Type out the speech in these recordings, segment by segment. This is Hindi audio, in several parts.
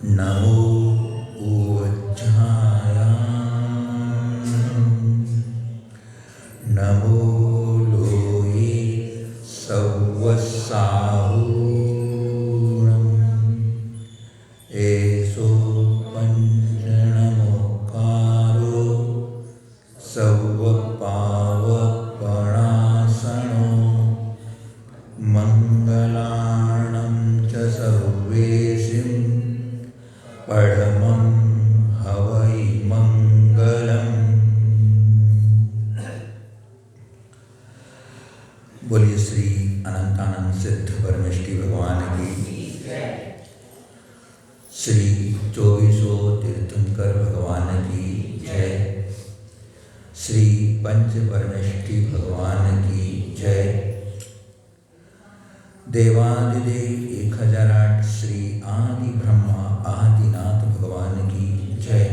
नमो ऊर्जाय नमो लोये सवसाहूणम् एषो पञ्चनमोकारो सवपावपणासनो मङ्गलाणं च सर्वेशिं परमं हवै मंगलम्। बोलिए श्री अनंतानंद सिद्ध परमेष्टि भगवान की, श्री 2400 तीर्थंकर भगवान की जय, श्री पंच परमेष्टि भगवान की जय, देवादिदेव 1008 श्री आदि ब्रह्मा आदिनाथ भगवान की जय,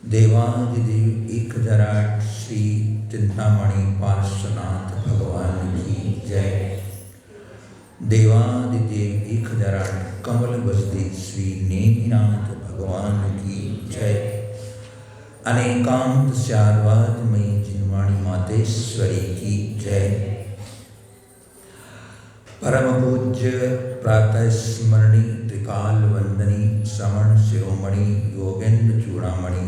देवादिदेव 1008 श्री चिंतामणि पार्श्वनाथ भगवान की जय, देवादिदेव 1008 कमल बसदेव श्री नेमिनाथ भगवान की जय, अनेकांत स्याद्वादमयी जिनवाणी मातेश्वरी की जय। परम पूज्य प्रातः स्मरणी त्रिकाल वंदनी समण शिरोमणि योगेंद्र चूड़ामणि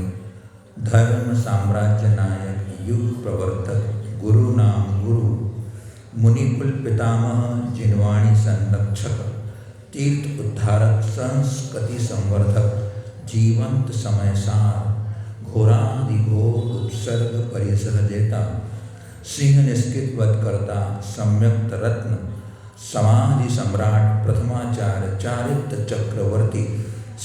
धर्म साम्राज्य नायक युग प्रवर्तक गुरु नाम गुरु मुनिकुल पितामह जिनवाणी संरक्षक तीर्थ उद्धारक संस्कृति संवर्धक जीवंत समय सार घोरादिघोर उत्सर्ग परिसर देता सिंह निष्कृत वध करता सम्यक्त रत्न समाधि सम्राट प्रथमाचार्य चारित्र चक्रवर्ती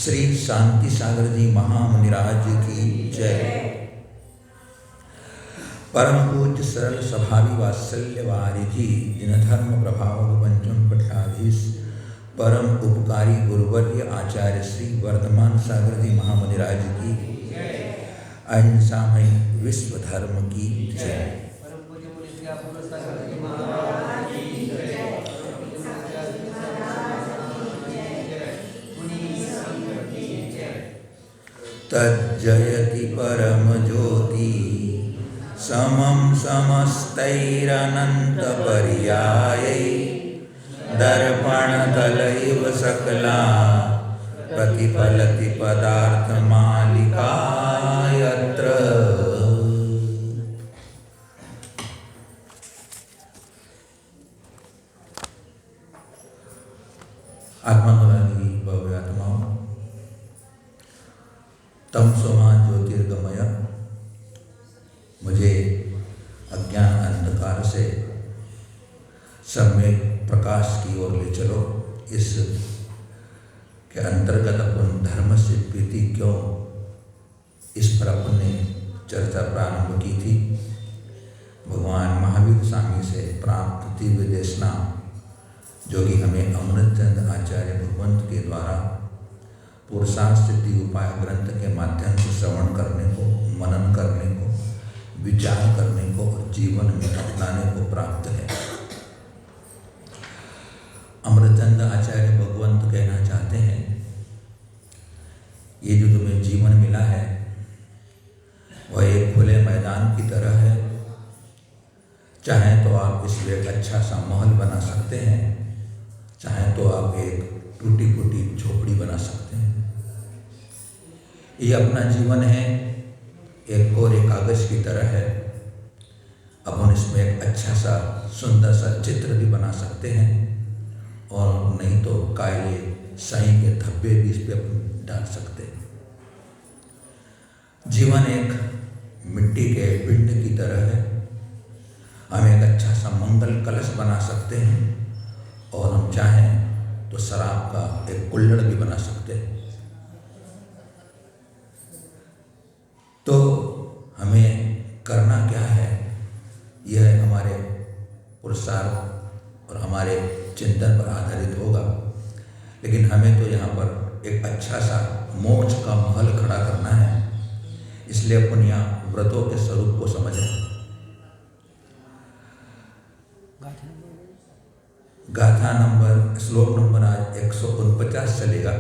श्री शांति सागर जी महामुनिराज की जय। परम पूज्य सरल स्वभावी वात्सल्य वारिधि जिन धर्म प्रभावक पंचम पट्टाधीश परम उपकारी गुरुवर्य आचार्य श्री वर्धमान सागर जी महामुनिराज की अहिंसामय विश्व धर्म की जय। तज्जयति परम ज्योति समं समस्तैरनंत पर्यायै दर्पणतलैव सकला प्रतिफलति पदार्थमालिका यत्र। आत्मानुरागी भव्य आत्माओं, तमसोमा ज्योतिर्गमय, मुझे अज्ञान अंधकार से सम्यक प्रकाश की ओर ले चलो। इस के अंतर्गत अपन धर्म से प्रीति क्यों, इस पर अपन ने चर्चा प्रारंभ की थी। भगवान महावीर स्वामी से प्राप्त दिव्य देशना जो कि हमें अमृतचंद आचार्य भगवंत के द्वारा पुरुषार्थ सिद्धि उपाय ग्रंथ के माध्यम से श्रवण करने को, मनन करने को, विचार करने को और जीवन में अपनाने को प्राप्त है। अमृतचंद आचार्य भगवंत कहना चाहते हैं, ये जो तुम्हें जीवन मिला है वह एक खुले मैदान की तरह है। चाहे तो आप इसमें एक अच्छा सा महल बना सकते हैं, चाहे तो आप एक टूटी फूटी झोपड़ी बना सकते हैं। ये अपना जीवन है, एक कोरे कागज की तरह है। अपन इसमें एक अच्छा सा सुंदर सा चित्र भी बना सकते हैं और नहीं तो काले साई के धब्बे भी इस पर डाल सकते हैं। जीवन एक मिट्टी के पिंड की तरह है। हम एक अच्छा सा मंगल कलश बना सकते हैं और हम चाहें तो शराब का एक कुल्हड़ भी बना सकते हैं। तो हमें करना क्या है, यह हमारे पुरुषार्थ और हमारे चिंतन पर आधारित होगा। लेकिन हमें तो यहाँ पर एक अच्छा सा मोक्ष का महल खड़ा करना है। इसलिए अपन यहाँ व्रतों के स्वरूप को समझें। गाथा नंबर, श्लोक नंबर आज 149 चलेगा।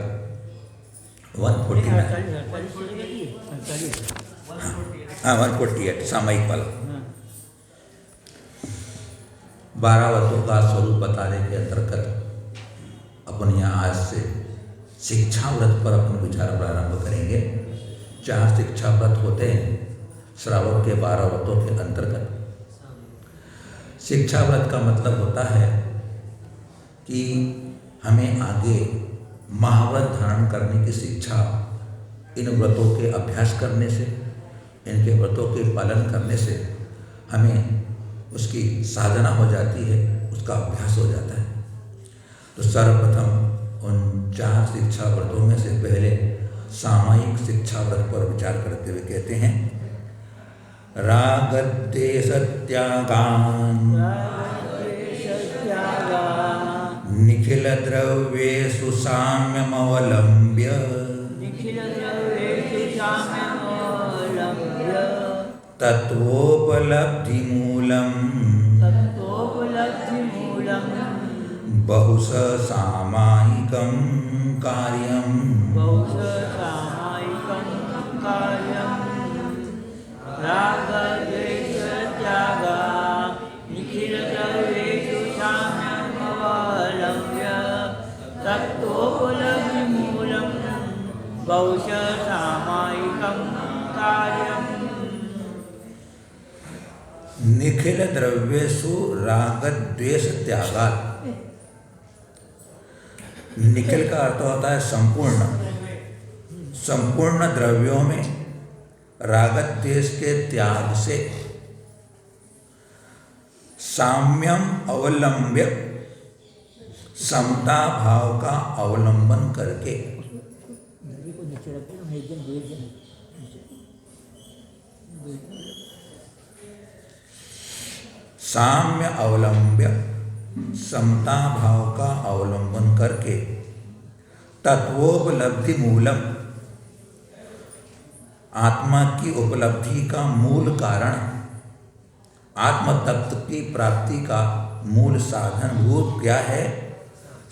हाँ 148 सामयिक वाला। 12 व्रतों का स्वरूप बताने के अंतर्गत अपन यहाँ आज से शिक्षा व्रत पर अपन विचार प्रारंभ करेंगे। 4 शिक्षा व्रत होते हैं श्रावण के 12 व्रतों के अंतर्गत। शिक्षा व्रत का मतलब होता है कि हमें आगे महाव्रत धारण करने की शिक्षा इन व्रतों के अभ्यास करने से, इनके व्रतों के पालन करने से हमें उसकी साधना हो जाती है, उसका अभ्यास हो जाता है। तो सर्वप्रथम उन 4 शिक्षा व्रतों में से पहले सामयिक शिक्षा व्रत पर विचार करते हुए कहते हैं, राग द्वेष त्यागान् निखिल द्रव्येषु साम्यमवलम्ब्य तत्वोपलब्धिमूलम् बहुश सामायिकं कार्यम् बहुश सामायिकं कार्यम्। निखिल द्रव्येषु राग द्वेष त्यागात्। निखिल का अर्थ होता है संपूर्ण। संपूर्ण द्रव्यों में राग द्वेष के त्याग से साम्यम अवलंब्य, समता भाव का अवलंबन करके, साम्य अवलंब्य समता भाव का अवलंबन करके तत्वोपलब्धि मूलम, आत्मा की उपलब्धि का मूल कारण, आत्म तत्व की प्राप्ति का मूल साधन भूत क्या है?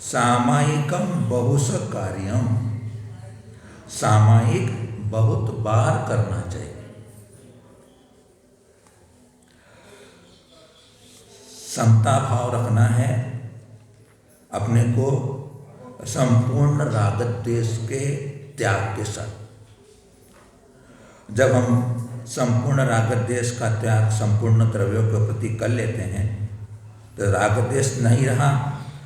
सामायिकम बहुश कार्यम, सामायिक बहुत बार करना चाहिए। समता भाव रखना है अपने को संपूर्ण राग द्वेष के त्याग के साथ। जब हम संपूर्ण राग द्वेष का त्याग संपूर्ण द्रव्यों के प्रति कर लेते हैं तो राग द्वेष नहीं रहा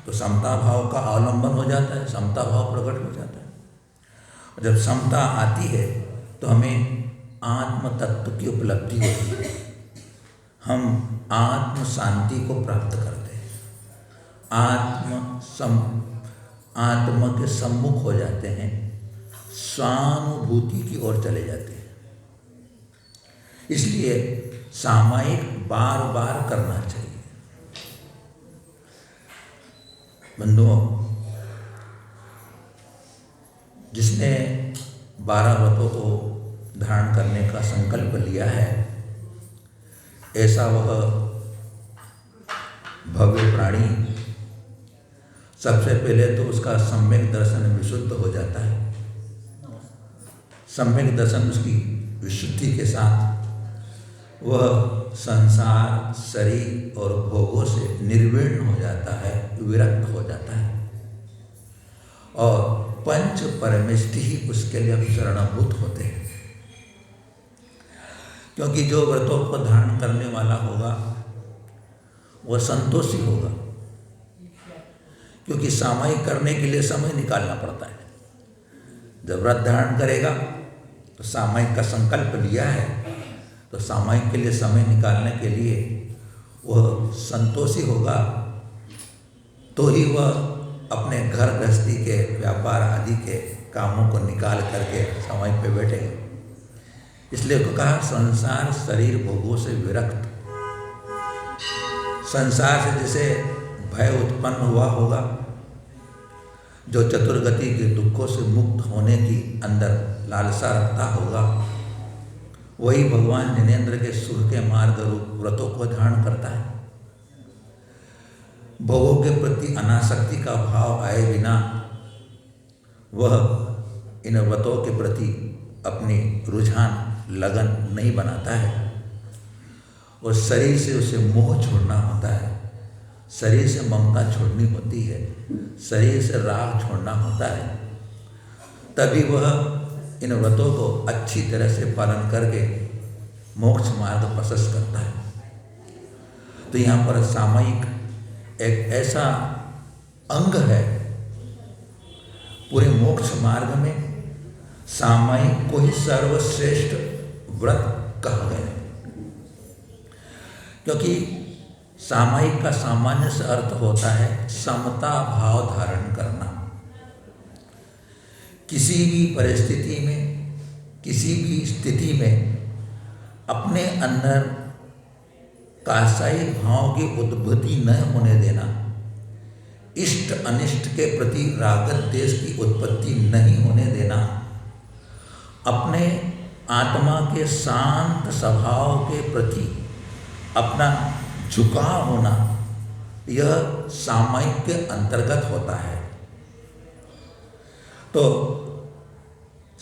तो समता भाव का अवलंबन हो जाता है, समता भाव प्रकट हो जाता है। जब समता आती है तो हमें आत्म तत्व की उपलब्धि होती है, हम आत्म शांति को प्राप्त करते हैं, आत्मा के सम्मुख हो जाते हैं, स्वानुभूति की ओर चले जाते हैं। इसलिए सामायिक बार बार करना चाहिए। बंधुओं, जिसने 12 व्रतों को धारण करने का संकल्प लिया है, ऐसा वह भव्य प्राणी सबसे पहले तो उसका सम्यक दर्शन विशुद्ध हो जाता है। सम्यक दर्शन उसकी विशुद्धि के साथ वह संसार, शरीर और भोगों से निर्विण्ण हो जाता है, विरक्त हो जाता है और पंच परमेष्टि ही उसके लिए शरणभूत होते हैं। क्योंकि जो व्रतों को धारण करने वाला होगा वह संतोषी होगा, क्योंकि सामायिक करने के लिए समय निकालना पड़ता है। जब व्रत धारण करेगा तो सामायिक का संकल्प लिया है तो सामायिक के लिए समय निकालने के लिए वह संतोषी होगा, तो ही वह अपने घर गृहस्थी के व्यापार आदि के कामों को निकाल करके सामायिक पे बैठेगा। इसलिए तो कहा संसार, शरीर, भोगों से विरक्त। संसार से जैसे भय उत्पन्न हुआ होगा, जो चतुर्गति के दुखों से मुक्त होने की अंदर लालसा रखता होगा, वही भगवान जिनेंद्र के सुख के मार्ग रूप व्रतों को धारण करता है। भोगों के प्रति अनासक्ति का भाव आए बिना वह इन व्रतों के प्रति अपनी रुझान लगन नहीं बनाता है और शरीर से उसे मोह छोड़ना होता है, शरीर से ममता छोड़नी होती है, शरीर से राग छोड़ना होता है, तभी वह इन व्रतों को अच्छी तरह से पालन करके मोक्ष मार्ग प्रशस्त करता है। तो यहाँ पर सामयिक एक ऐसा अंग है पूरे मोक्ष मार्ग में, सामयिक को ही सर्वश्रेष्ठ व्रत कहा गया है। क्योंकि सामयिक का सामान्य से अर्थ होता है समता भाव धारण करना। किसी भी परिस्थिति में, किसी भी स्थिति में अपने अंदर कासाई भाव की उद्भूति न होने देना, इष्ट अनिष्ट के प्रति राग द्वेष की उत्पत्ति नहीं होने देना, अपने आत्मा के शांत स्वभाव के प्रति अपना झुकाव होना, यह सामयिक के अंतर्गत होता है। तो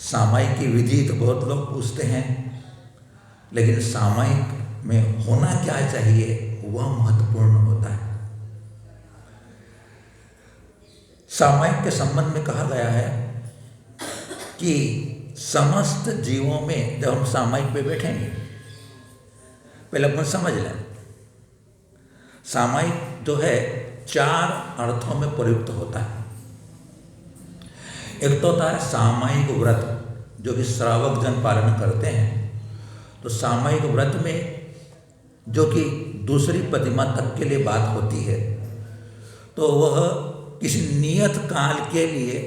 सामयिक की विधि तो बहुत लोग पूछते हैं, लेकिन सामयिक में होना क्या चाहिए वह महत्वपूर्ण होता है। सामयिक के संबंध में कहा गया है कि समस्त जीवों में जब हम सामयिक पे बैठेंगे, पहले अपन समझ लें, सामयिक जो है 4 अर्थों में प्रयुक्त होता है। एक तो होता है सामयिक व्रत, जो कि श्रावक जन पालन करते हैं। तो सामयिक व्रत में जो कि दूसरी प्रतिमा तक के लिए बात होती है, तो वह किसी नियत काल के लिए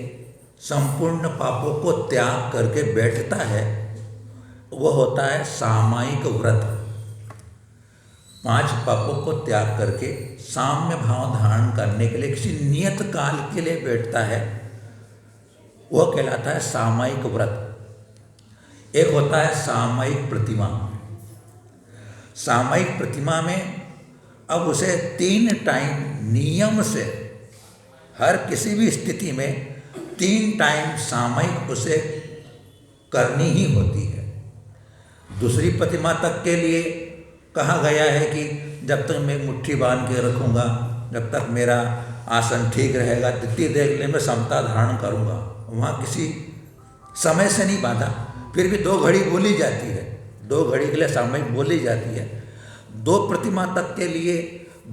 संपूर्ण पापों को त्याग करके बैठता है, वह होता है सामयिक व्रत। 5 पापों को त्याग करके साम्य भाव धारण करने के लिए किसी नियत काल के लिए बैठता है, वह कहलाता है सामयिक व्रत। एक होता है सामयिक प्रतिमा। सामयिक प्रतिमा में अब उसे 3 टाइम नियम से, हर किसी भी स्थिति में 3 टाइम सामयिक उसे करनी ही होती है। दूसरी प्रतिमा तक के लिए कहा गया है कि जब तक मैं मुट्ठी बांध के रखूँगा, जब तक मेरा आसन ठीक रहेगा, तिथि देख ले मैं समता धारण करूँगा। वहाँ किसी समय से नहीं बांधा, फिर भी 2 घड़ी बोली जाती है, 2 घड़ी के लिए सामयिक बोली जाती है। 2 प्रतिमा तक के लिए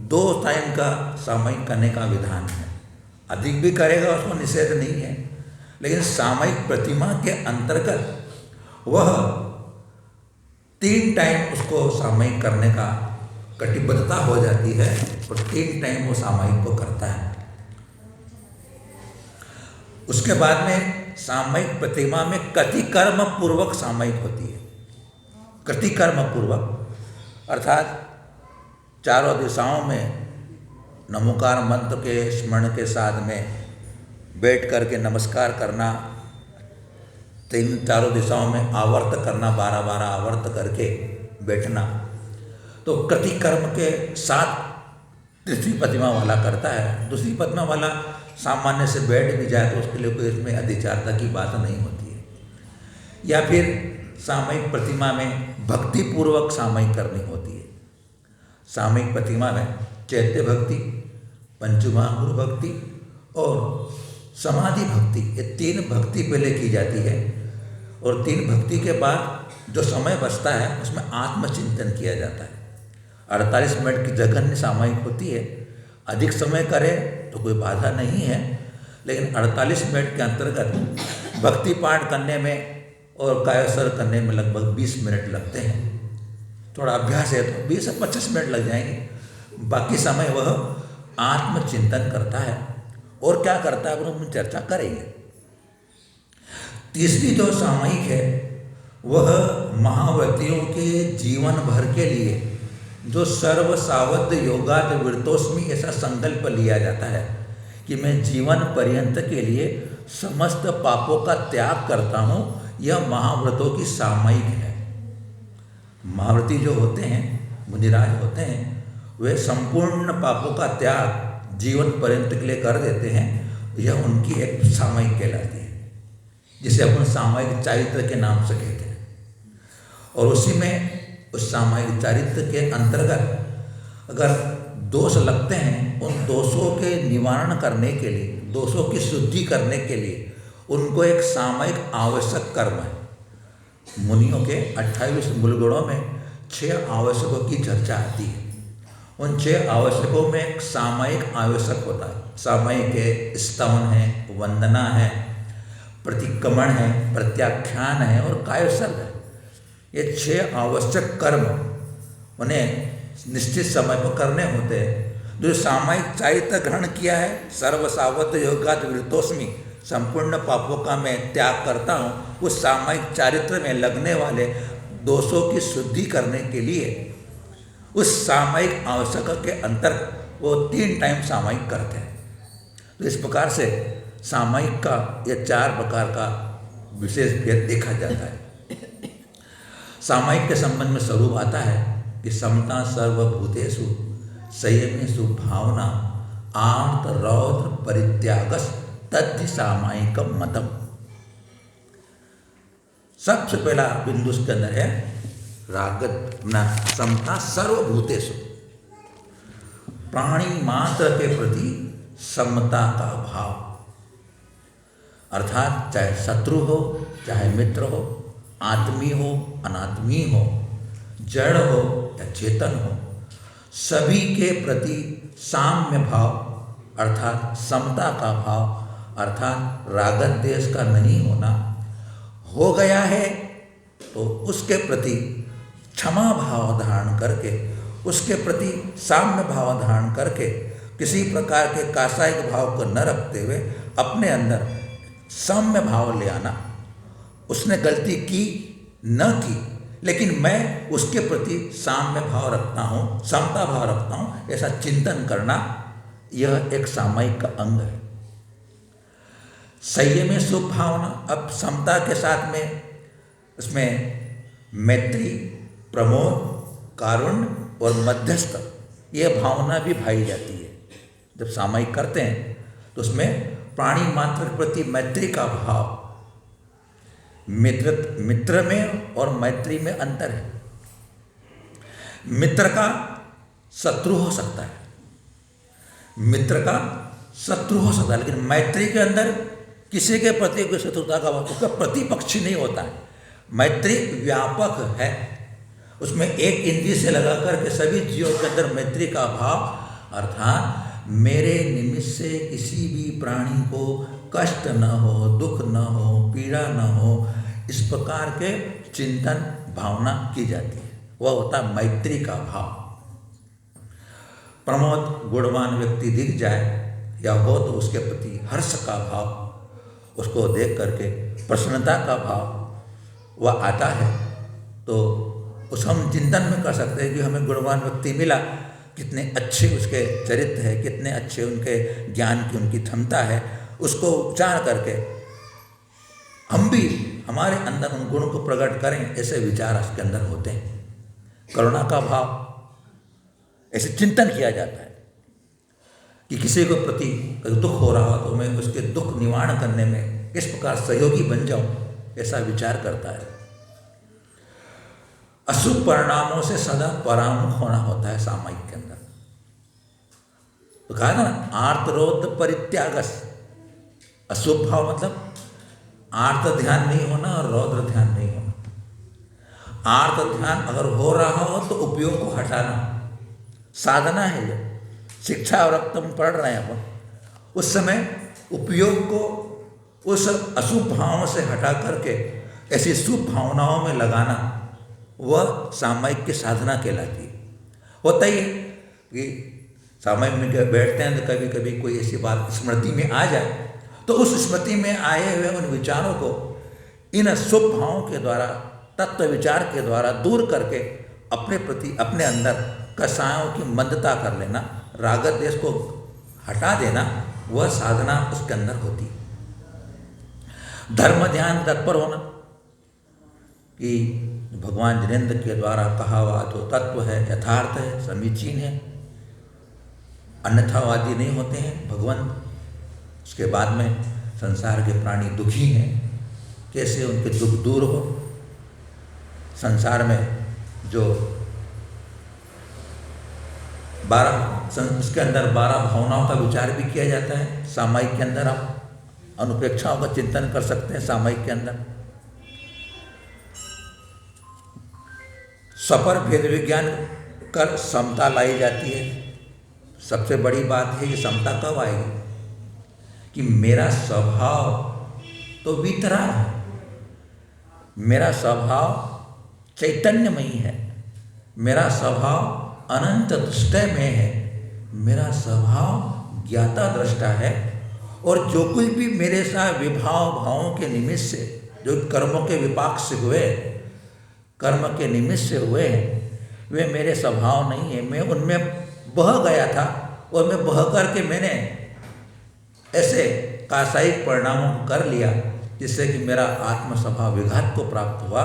2 टाइम का सामयिक करने का विधान है। अधिक भी करेगा उसको निषेध नहीं है, लेकिन सामयिक प्रतिमा के अंतर्गत वह 3 टाइम उसको सामयिक करने का कटिबद्धता हो जाती है और 3 टाइम वो सामयिक को करता है। उसके बाद में सामयिक प्रतिमा में कृतिकर्म पूर्वक सामयिक होती है। कृतिकर्म पूर्वक अर्थात चारों दिशाओं में नमोकार मंत्र के स्मरण के साथ में बैठ करके नमस्कार करना, 4 दिशाओं में आवर्त करना, 12-12 आवर्त करके बैठना। तो कृतिकर्म के साथ तीसरी प्रतिमा वाला करता है। दूसरी प्रतिमा वाला सामान्य से बैठ भी जाए तो उसके लिए कोई इसमें अधिचारता की बात नहीं होती है। या फिर सामयिक प्रतिमा में भक्तिपूर्वक सामयिक करनी होती है। सामयिक प्रतिमा में चैत्य भक्ति, पंचमहागुरु भक्ति और समाधि भक्ति, ये 3 भक्ति पहले की जाती है और 3 भक्ति के बाद जो समय बचता है उसमें आत्मचिंतन किया जाता है। 48 मिनट की जघन्य सामयिक होती है। अधिक समय करे तो कोई बाधा नहीं है, लेकिन 48 मिनट के अंतर्गत भक्ति पाठ करने में और कायोसर करने में लगभग 20 मिनट लगते हैं। थोड़ा अभ्यास है तो 20 से 25 मिनट लग जाएंगे। बाकी समय वह आत्मचिंतन करता है। और क्या करता है हम चर्चा करेंगे। तीसरी जो सामयिक है वह महाव्रतियों के जीवन भर के लिए जो सर्व सावध योगात वृतोस्मि ऐसा संकल्प लिया जाता है कि मैं जीवन पर्यंत के लिए समस्त पापों का त्याग करता हूँ, यह महाव्रतों की सामयिक है। महाव्रती जो होते हैं, मुनिराज होते हैं, वे संपूर्ण पापों का त्याग जीवन पर्यंत के लिए कर देते हैं। यह उनकी एक सामयिक कहलाती है। जिसे अपन सामायिक चारित्र के नाम से कहते हैं। और उसी में उस सामायिक चारित्र के अंतर्गत अगर दोष लगते हैं, उन दोषों के निवारण करने के लिए, दोषों की शुद्धि करने के लिए उनको एक सामायिक आवश्यक कर्म है। मुनियों के 28 मूल गुणों में 6 आवश्यकों की चर्चा आती है। उन 6 आवश्यकों में एक सामायिक आवश्यक होता है। सामायिक है, स्तवन है, वंदना है, प्रतिक्रमण है, प्रत्याख्यान है और कायसर्ग है। ये 6 आवश्यक कर्म उन्हें निश्चित समय पर करने होते हैं। जो सामायिक चारित्र ग्रहण किया है, सर्वसावत योगात विरतोस्मि, संपूर्ण पापों का मैं त्याग करता हूँ, उस सामायिक चारित्र में लगने वाले दोषों की शुद्धि करने के लिए उस सामायिक आवश्यकता के अंतर्गत वो 3 टाइम सामायिक करते हैं। तो इस प्रकार से सामायिक का यह 4 प्रकार का विशेष भेद देखा जाता है। सामायिक के संबंध में स्वरूप आता है कि समता सर्वभूतेषु संयमेषु भावना आर्त रौद्र परित्यागस तद्धि सामायिकम मतम। सबसे पहला बिंदु उसके अंदर है रागत ना समता सर्वभूतेषु, प्राणी मात्र के प्रति समता का भाव, अर्थात चाहे शत्रु हो, चाहे मित्र हो, आत्मी हो, अनात्मी हो, जड़ हो या चेतन हो, सभी के प्रति साम्य भाव अर्थात समता का भाव, अर्थात रागत देश का नहीं होना। हो गया है तो उसके प्रति क्षमा भाव धारण करके, उसके प्रति साम्य भाव धारण करके, किसी प्रकार के कासायिक भाव को न रखते हुए अपने अंदर साम्य भाव ले आना। उसने गलती की न की, लेकिन मैं उसके प्रति साम्य भाव रखता हूँ, समता भाव रखता हूँ, ऐसा चिंतन करना, यह एक सामायिक का अंग है। संयम शुभ भावना, अब समता के साथ में उसमें मैत्री, प्रमोद, कारुण्य और मध्यस्थ, यह भावना भी भाई जाती है। जब सामायिक करते हैं तो उसमें प्राणी मात्र के प्रति मैत्री का भाव, मित्र में और मैत्री में अंतर है। मित्र का शत्रु हो सकता है, मित्र का शत्रु हो सकता है, लेकिन मैत्री के अंदर किसी के प्रति कोई शत्रुता का भाव, उसका प्रतिपक्षी नहीं होता है। मैत्री व्यापक है, उसमें एक इंद्रिय से लगा करके सभी जीवों के अंदर मैत्री का भाव, अर्थात मेरे निमित्त से किसी भी प्राणी को कष्ट न हो, दुख न हो, पीड़ा न हो, इस प्रकार के चिंतन भावना की जाती है। वह होता है मैत्री का भाव। प्रमोद, गुणवान व्यक्ति दिख जाए या हो तो उसके प्रति हर्ष का भाव, उसको देख करके प्रसन्नता का भाव वह आता है। तो उस हम चिंतन में कर सकते हैं कि हमें गुणवान व्यक्ति मिला, कितने अच्छे उसके चरित्र है, कितने अच्छे उनके ज्ञान की उनकी क्षमता है, उसको उच्चार करके हम भी हमारे अंदर उन गुणों को प्रकट करें, ऐसे विचार उसके अंदर होते हैं। करुणा का भाव, ऐसे चिंतन किया जाता है कि किसी को प्रति दुख हो रहा हो तो मैं उसके दुख निवारण करने में किस प्रकार सहयोगी बन जाऊं, ऐसा विचार करता है। अशुभ परिणामों से सदा परामुख होना होता है सामायिक के अंदर। तो कहा था ना, आर्तरोध परित्यागस, अशुभ भाव मतलब आर्त ध्यान नहीं होना और रौद्र ध्यान नहीं होना। आर्त ध्यान अगर हो रहा हो तो उपयोग को हटाना, साधना है ये। शिक्षा और रक्तम पढ़ रहे हैं अपन, उस समय उपयोग को उस अशुभ भावों से हटा करके ऐसी शुभ भावनाओं में लगाना, वह सामायिक की साधना कहलाती है। होता ही है कि सामायिक में बैठते हैं तो कभी कभी कोई ऐसी बात स्मृति में आ जाए, तो उस स्मृति में आए हुए उन विचारों को इन शुभ भावों के द्वारा, तत्व विचार के द्वारा दूर करके अपने प्रति, अपने अंदर कसायों की मंदता कर लेना, रागत देश को हटा देना, वह साधना उसके अंदर होती है। धर्म ध्यान तत्पर होना, कि भगवान जिनेन्द्र के द्वारा कहा हुआ जो तत्व है यथार्थ है, समीचीन है, अन्यथावादी नहीं होते हैं भगवान। उसके बाद में संसार के प्राणी दुखी हैं, कैसे उनके दुख दूर हो। संसार में जो 12 उसके अंदर 12 भावनाओं का विचार भी किया जाता है। सामायिक के अंदर आप अनुपेक्षाओं का चिंतन कर सकते हैं। सामायिक के अंदर सपर भेद विज्ञान कर समता लाई जाती है। सबसे बड़ी बात है कि समता कब आएगी कि मेरा स्वभाव तो वितराग है, मेरा स्वभाव चैतन्यमयी है, मेरा स्वभाव अनंत दृष्टय में है, मेरा स्वभाव ज्ञाता दृष्टा है। और जो कुछ भी मेरे साथ विभाव भावों के निमित्त से, जो कर्मों के विपाक से हुए, कर्म के निमित्त से हुए हैं, वे मेरे स्वभाव नहीं है। मैं उनमें बह गया था और मैं बह करके मैंने ऐसे कासायिक परिणामों को कर लिया जिससे कि मेरा आत्म स्वभाव विघात को प्राप्त हुआ।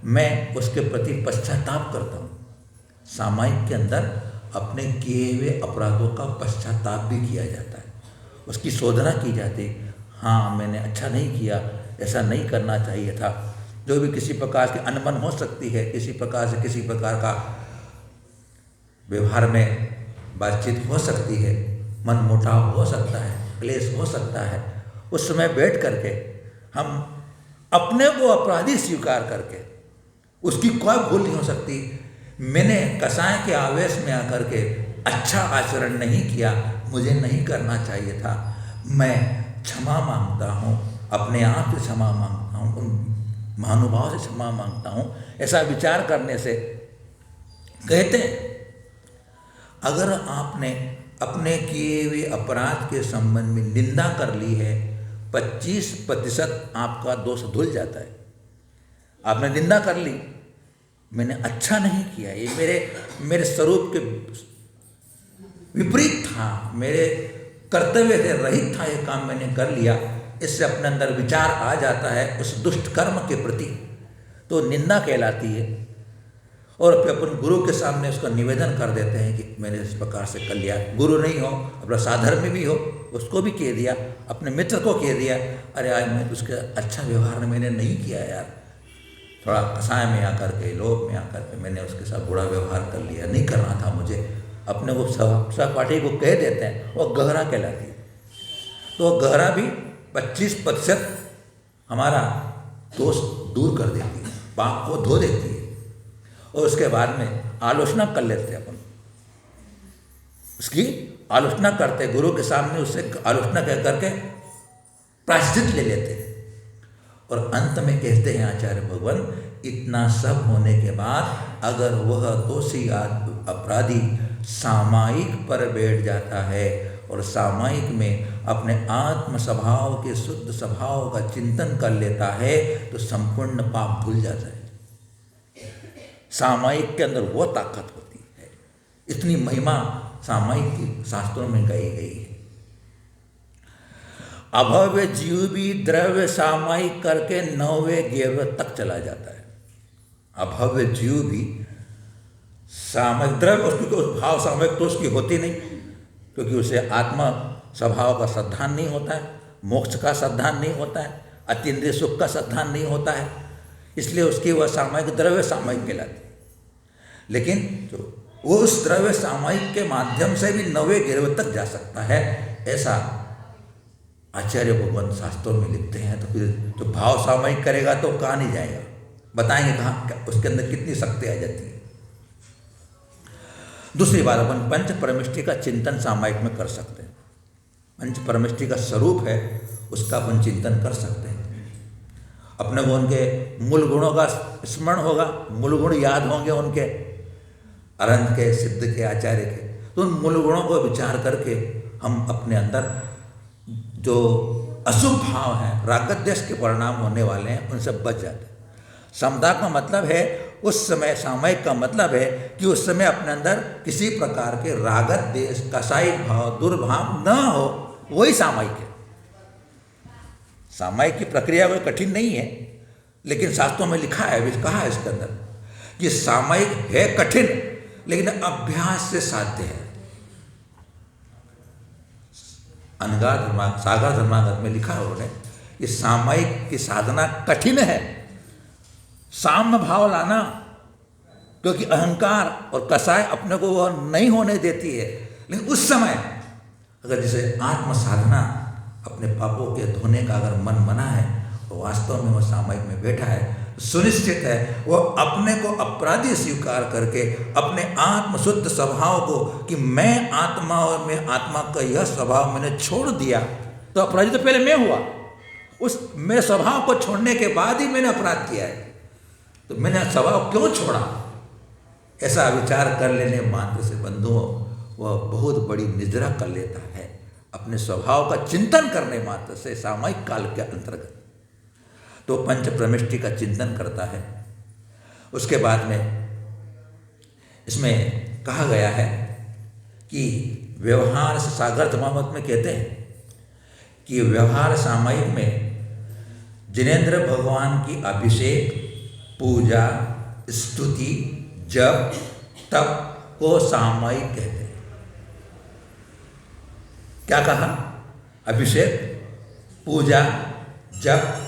मैं उसके प्रति पश्चाताप करता हूँ। सामायिक के अंदर अपने किए हुए अपराधों का पश्चाताप भी किया जाता है, उसकी शोधना की जाती है। हाँ, मैंने अच्छा नहीं किया, ऐसा नहीं करना चाहिए था। जो भी किसी प्रकार की अनबन हो सकती है, किसी प्रकार से किसी प्रकार का व्यवहार में बातचीत हो सकती है, मन मुटाव हो सकता है, क्लेश हो सकता है, उस समय बैठ करके हम अपने को अपराधी स्वीकार करके, उसकी कोई भूल नहीं हो सकती। मैंने कसाय के आवेश में आकर के अच्छा आचरण नहीं किया, मुझे नहीं करना चाहिए था, मैं क्षमा मांगता हूँ, अपने आप से क्षमा मांगता हूँ, उन महानुभाव से क्षमा मांगता हूँ। ऐसा विचार करने से कहते हैं अगर आपने अपने किए हुए अपराध के संबंध में निंदा कर ली है, 25% आपका दोष धुल जाता है। आपने निंदा कर ली, मैंने अच्छा नहीं किया, ये मेरे स्वरूप के विपरीत था, मेरे कर्तव्य से रहित था, ये काम मैंने कर लिया। इससे अपने अंदर विचार आ जाता है उस दुष्ट कर्म के प्रति, तो निंदा कहलाती है। और फिर अपन गुरु के सामने उसका निवेदन कर देते हैं कि मैंने इस प्रकार से कर लिया। गुरु नहीं हो, अपना साधर्म भी हो, उसको भी कह दिया, अपने मित्र को कह दिया, अरे आज मैं उसका अच्छा व्यवहार मैंने नहीं किया यार, थोड़ा कसाय में आकर के, लोभ में आकर के मैंने उसके साथ बुरा व्यवहार कर लिया, नहीं करना था मुझे। अपने को सहपाठी को कह देते हैं, वो गहरा कहलाती है। तो गहरा भी 25% हमारा दोष दूर कर देती है, पाप को धो देती है। और उसके बाद में आलोचना कर लेते हैं अपन, उसकी आलोचना करते, गुरु के सामने उससे आलोचना कह करके प्रायश्चित ले लेते हैं। और अंत में कहते हैं आचार्य भगवान, इतना सब होने के बाद अगर वह दोषी अपराधी सामायिक पर बैठ जाता है और सामायिक में अपने आत्म स्वभाव के शुद्ध स्वभाव का चिंतन कर लेता है तो संपूर्ण पाप धुल जाता है। सामायिक के अंदर वो ताकत होती है, इतनी महिमा सामायिक की शास्त्रों में गाई गई है। अभव्य जीव भी द्रव्य सामायिक करके 9वें गेरवे तक चला जाता है। अभव्य जीव भी सामायिक, द्रव्य उसकी भाव सामायिक तो उसकी होती नहीं, क्योंकि उसे आत्मा स्वभाव का श्रद्धान नहीं होता है, मोक्ष का श्रद्धान नहीं होता है, अतीन्द्रिय सुख का श्रद्धान नहीं होता है, इसलिए उसकी वह सामायिक द्रव्य सामायिक कहलाती है। लेकिन जो वो उस द्रव्य सामायिक के माध्यम से भी 9वें गेरवे तक जा सकता है, ऐसा आचार्य भगवान शास्त्रों में लिखते हैं। तो फिर जो भाव सामायिक करेगा तो कहाँ नहीं जाएगा, बताएंगे कहाँ, उसके अंदर कितनी शक्ति आ जाती है। दूसरी बात, अपन पंच परमिष्टि का चिंतन सामायिक में कर सकते हैं। पंच परमिष्टि का स्वरूप है, उसका अपन चिंतन कर सकते हैं। अपने को उनके मूल गुणों का स्मरण होगा, मूल गुण याद होंगे उनके, अरंत के, सिद्ध के, आचार्य के। तो उन मूल गुणों को विचार करके हम अपने अंदर जो अशुभ भाव हैं, रागद्वेष के परिणाम होने वाले हैं, उनसे बच जाते हैं। समता का मतलब है उस समय, सामायिक का मतलब है कि उस समय अपने अंदर किसी प्रकार के रागद्वेष, कसायिक भाव, दुर्भाव न हो, वही सामायिक है। सामायिक की प्रक्रिया कोई कठिन नहीं है, लेकिन शास्त्रों में लिखा है, कहा है इसके अंदर कि सामायिक है कठिन, लेकिन अभ्यास से साध्य है। सागर धर्मागत में लिखा है उन्होंने कि सामायिक की साधना कठिन है, साम्य भाव लाना, क्योंकि अहंकार और कसाय अपने को वह नहीं होने देती है। लेकिन उस समय अगर जैसे आत्म साधना अपने पापों के धोने का अगर मन बना है तो वास्तव में वह सामायिक में बैठा है, सुनिश्चित है वह अपने को अपराधी स्वीकार करके अपने आत्मशुद्ध स्वभाव को कि मैं आत्मा और मैं आत्मा का यह स्वभाव मैंने छोड़ दिया। तो अपराधी तो पहले मैं हुआ, उस मेरे स्वभाव को छोड़ने के बाद ही मैंने अपराध किया है, तो मैंने स्वभाव क्यों छोड़ा, ऐसा विचार कर लेने मात्र से बंधुओं वह बहुत बड़ी निद्रा कर लेता है। अपने स्वभाव का चिंतन करने मात्र से सामायिक काल के अंतर्गत तो पंच प्रमिष्टि का चिंतन करता है। उसके बाद में इसमें कहा गया है कि व्यवहार सागर महामत में कहते हैं कि व्यवहार सामायिक में जिनेंद्र भगवान की अभिषेक, पूजा, स्तुति, जप, तप को सामायिक कहते हैं। क्या कहा? अभिषेक, पूजा, जप,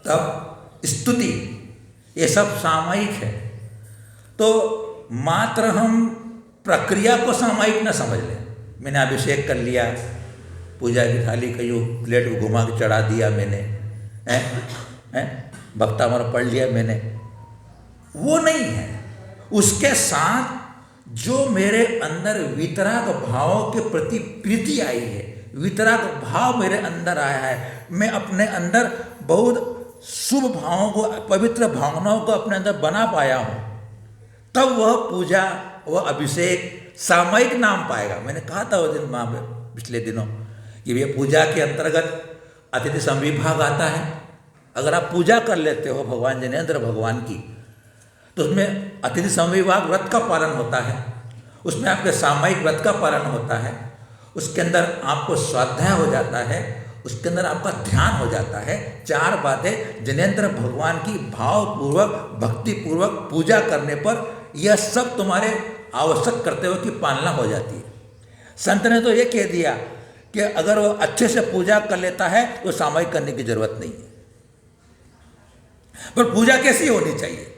तप, स्तुति, ये सब सामायिक है। तो मात्र हम प्रक्रिया को सामायिक न समझ लें। मैंने अभिषेक कर लिया, पूजा की थाली का यूँ प्लेट को घुमा के चढ़ा दिया मैंने, भक्तामर पढ़ लिया मैंने, वो नहीं है। उसके साथ जो मेरे अंदर वितराग भाव के प्रति प्रीति आई है, वितराग भाव मेरे अंदर आया है, मैं अपने अंदर बहुत शुभ भावों को, पवित्र भावनाओं को अपने अंदर बना पाया हूँ, तब वह पूजा, वह अभिषेक सामायिक नाम पाएगा। मैंने कहा था वो दिन वहाँ पे पिछले दिनों कि ये पूजा के अंतर्गत अतिथि संविभाग आता है। अगर आप पूजा कर लेते हो भगवान जिनेंद्र भगवान की, तो उसमें अतिथि संविभाग व्रत का पालन होता है, उसमें आपके सामायिक व्रत का पालन होता है, उसके अंदर आपको स्वाध्याय हो जाता है, उसके अंदर आपका ध्यान हो जाता है। चार बातें जिनेंद्र भगवान की भावपूर्वक, भक्तिपूर्वक पूजा करने पर यह सब तुम्हारे आवश्यक कर्तव्यों की पालना हो जाती है। संत ने तो ये कह दिया कि अगर वो अच्छे से पूजा कर लेता है तो सामायिक करने की जरूरत नहीं है। पर पूजा कैसी होनी चाहिए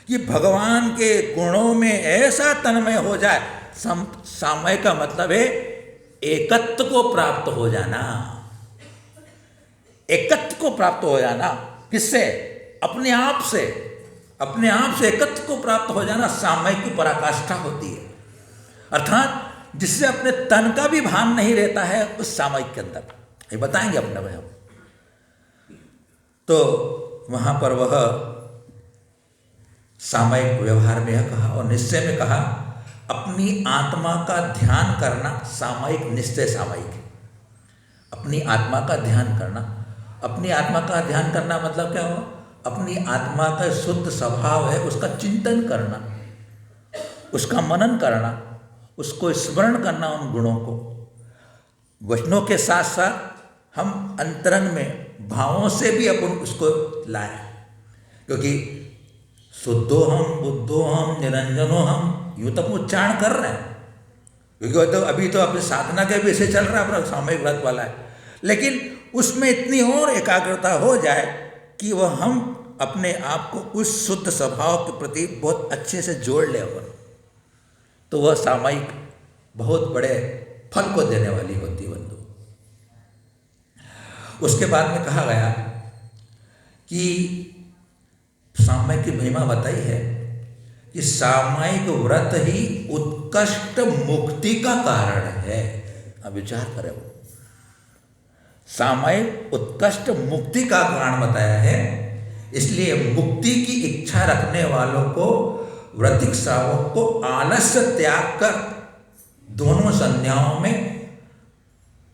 कि भगवान के गुणों में ऐसा तन्मय हो जाए। सामायिक का मतलब है एकत्व को प्राप्त हो जाना, एकत्व को प्राप्त हो जाना। किससे? अपने आप से, अपने आप से एकत्व को प्राप्त हो जाना सामायिक की पराकाष्ठा होती है। अर्थात जिससे अपने तन का भी भान नहीं रहता है उस सामायिक के अंदर, ये बताएंगे अपने में हम। तो वहाँ पर वह सामायिक व्यवहार में यह कहा और निश्चय में कहा, अपनी आत्मा का ध्यान करना सामायिक, निश्चय सामायिक है। अपनी आत्मा का ध्यान करना, अपनी आत्मा का ध्यान करना मतलब क्या हुआ? अपनी आत्मा का शुद्ध स्वभाव है उसका चिंतन करना, उसका मनन करना, उसको स्मरण करना, उन गुणों को। वचनों के साथ साथ हम अंतरंग में भावों से भी अपन उसको लाए, क्योंकि शुद्धोहम, बुद्धोहम, निरंजनोहम, यूँ तो उच्चारण कर रहे हैं, क्योंकि तो अभी तो अपनी साधना के भी ऐसे चल रहा है, अपना सामयिक व्रत वाला है। लेकिन उसमें इतनी और एकाग्रता हो जाए कि वह हम अपने आप को उस शुद्ध स्वभाव के प्रति बहुत अच्छे से जोड़ ले अपन, तो वह सामायिक बहुत बड़े फल को देने वाली होती है बंधु। उसके बाद में कहा गया कि सामायिक की महिमा बताई है कि सामायिक व्रत ही उत्कृष्ट मुक्ति का कारण है। अब विचार करें, वो सामायिक उत्कृष्ट मुक्ति का कारण बताया है। इसलिए मुक्ति की इच्छा रखने वालों को, व्रतिक श्रावक को आलस्य त्याग कर दोनों संध्याओं में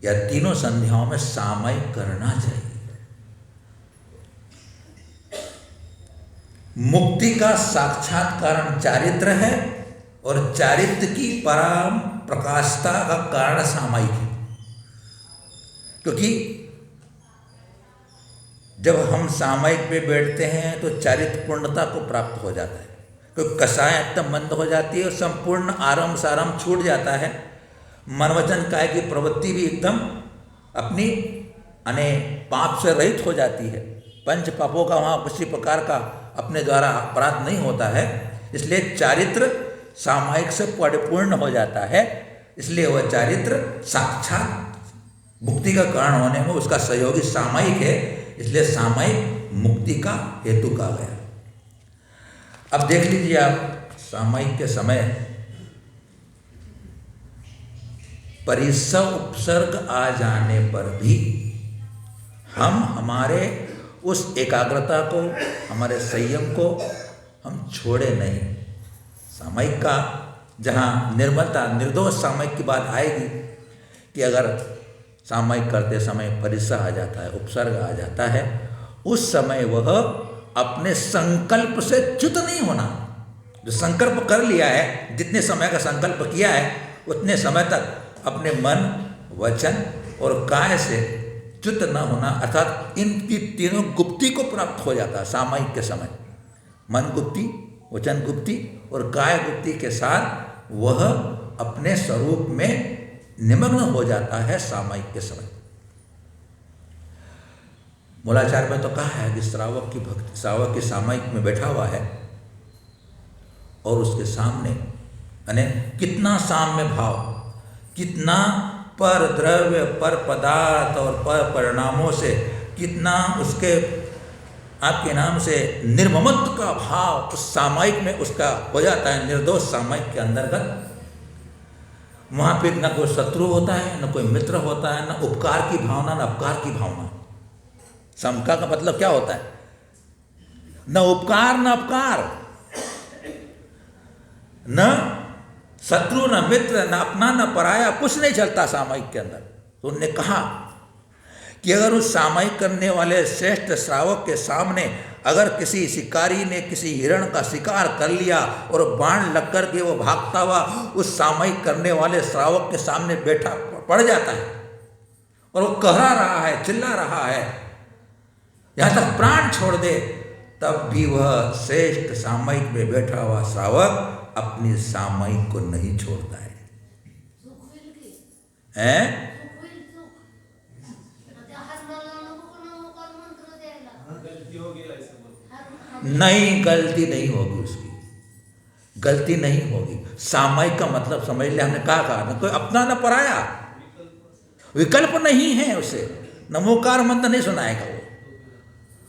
या तीनों संध्याओं में सामायिक करना चाहिए। मुक्ति का साक्षात कारण चारित्र है और चारित्र की परम प्रकाशता का कारण सामायिक है। क्योंकि जब हम सामायिक पे बैठते हैं तो चारित्र पूर्णता को प्राप्त हो जाता है, क्योंकि कसाय एकदम बंद हो जाती है और संपूर्ण आरंभ सारंभ छूट जाता है। मन वचन काया की प्रवृत्ति भी एकदम अपनी यानी पाप से रहित हो जाती है। पंच पापों का वहाँ किसी प्रकार का अपने द्वारा अपराध नहीं होता है, इसलिए चारित्र सामायिक से परिपूर्ण हो जाता है। इसलिए वह चारित्र साक्षात मुक्ति का कारण होने में उसका सहयोगी सामायिक है, इसलिए सामायिक मुक्ति का हेतु कहा गया। अब देख लीजिए आप, सामायिक के समय परिसव उपसर्ग आ जाने पर भी हम हमारे उस एकाग्रता को, हमारे संयम को हम छोड़े नहीं। सामायिक का जहाँ निर्मलता, निर्दोष सामायिक की बात आएगी कि अगर सामायिक करते समय परिसह आ जाता है, उपसर्ग आ जाता है, उस समय वह अपने संकल्प से च्युत नहीं होना। जो संकल्प कर लिया है, जितने समय का संकल्प किया है, उतने समय तक अपने मन, वचन और काय से च्युत न होना, अर्थात इनकी तीनों गुप्ती को प्राप्त हो जाता है सामायिक के समय। मन गुप्ती, वचन गुप्ती और काय गुप्ती के साथ वह अपने स्वरूप में निमग्न हो जाता है सामायिक के समय। मूलाचार्य में तो कहा है कि श्रावक की भक्ति, श्रावक की सामायिक में बैठा हुआ है और उसके सामने यानी कितना साम्य भाव, कितना पर द्रव्य, पर पदार्थ और पर परिणामों से कितना उसके आपके नाम से निर्ममत्व का भाव उस सामायिक में उसका हो जाता है। निर्दोष सामायिक के अंतर्गत वहाँ पे न कोई शत्रु होता है, न कोई मित्र होता है, न उपकार की भावना, न अपकार की भावना। समका का मतलब क्या होता है? न उपकार न अपकार, न शत्रु न मित्र, न अपना न पराया, कुछ नहीं चलता सामायिक के अंदर। तो उन्होंने कहा कि अगर उस सामायिक करने वाले श्रेष्ठ श्रावक के सामने अगर किसी शिकारी ने किसी हिरण का शिकार कर लिया और बाण लग कर के वो भागता हुआ उस सामायिक करने वाले श्रावक के सामने बैठा पड़ जाता है और वो कहरा रहा है, चिल्ला रहा है, यहाँ तक प्राण छोड़ दे, तब भी वह श्रेष्ठ सामायिक में बैठा हुआ श्रावक अपनी सामायिक को नहीं छोड़ता है। हैं? नहीं, गलती नहीं होगी, उसकी गलती नहीं होगी। सामायिक का मतलब समझ लिया हमने, कहा न कोई अपना न पराया, विकल्प नहीं है उसे, नमोकार मंत्र नहीं सुनाएगा